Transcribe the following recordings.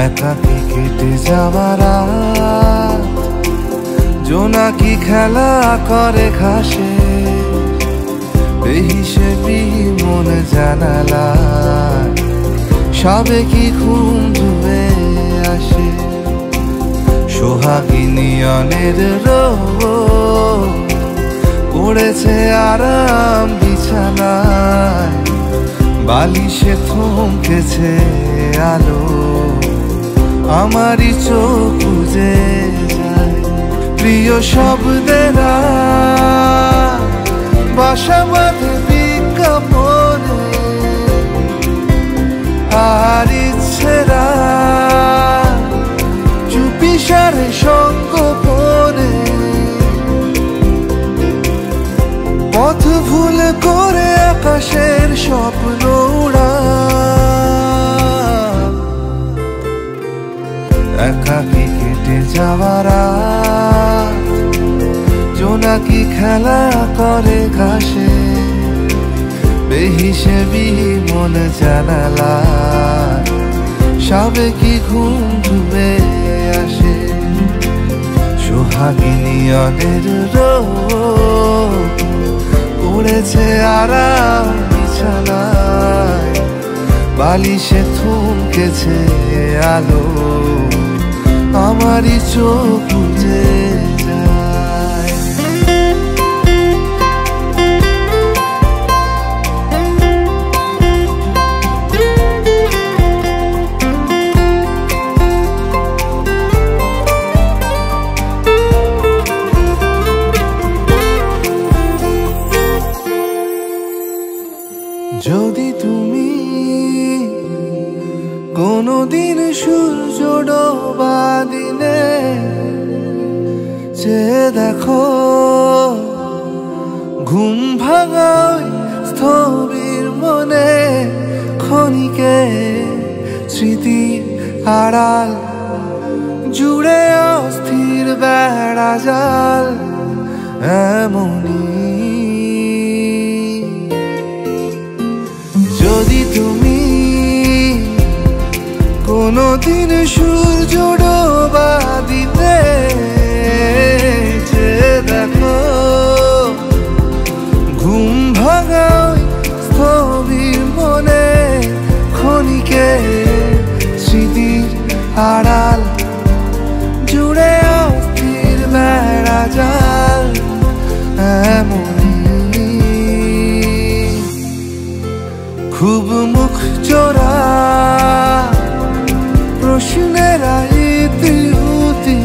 একাকী কেটে যাওয়া রাত, জোনাকি খেলা করে ঘাসে, বেহিসেবি মন জানালায় সাবেকি ঘুম ডুবে আসে। সোহাগী নিয়নের রোদ পড়েছে আরাম বিছানায়, বালিশে থমকেছে আলো, আমারই চোখ বুজে যায়। প্রিয় শব্দেরা বাসা বাঁধে বিজ্ঞাপনে, আর ইচ্ছেরা চুপিসারে সংগোপনে। পথ ভুল করে আকাশের স্বপ্ন উড়া, একাকী কেটে যাওয়া রাত, জোনাকি খেলা করে ঘাসে, বেহিসেবি মন জানালায় সাবেকি ঘুম ডুবে আসে। সোহাগী নিয়নের রোদ পড়েছে আরাম বিছানায়, বালিশে থমকেছে আলো, আমারই চোখ বুজে যায়। যদি তুমি কোনদিন সূর্য ডোবা দিনে চেয়ে দেখো, ঘুম ভাঙা স্থবির মনে ক্ষণিকে স্মৃতি আড়াল জুড়ে অস্থির বেড়া জাল, এমনই যদি তুমি কোনদিন সূর্য ডোবা দিতে দেখো, ঘুম ভাঙা স্থবির মনে ক্ষণিকে স্মৃতির আড়াল জুড়ে অস্থির বেড়া জাল, এমনই খুব মুখ চোরা প্রশ্নের ইতিউতি,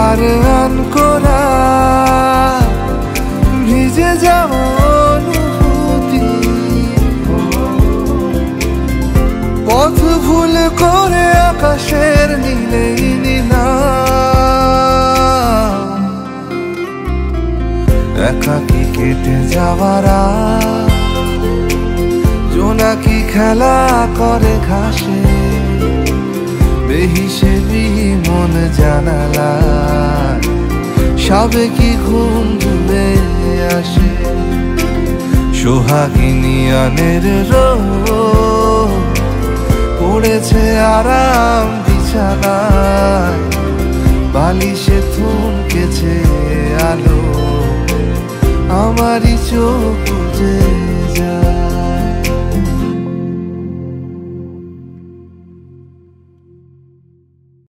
আর আন করা ভিজে যাওয়া অনুভূতি। পথ ভুল করে আকাশের নীলেই নিলাম, একাকী কেটে যাওয়া রাত, জোনাকি খেলা করে ঘাসে, বেহিসেবি মন জানালায় সাবেকি ঘুম ডুবে আসে। সোহাগী নিয়নের রোদ পড়েছে আরাম বিছানায়, বালিশে থমকেছে আলো, আমারই চোখ বুজে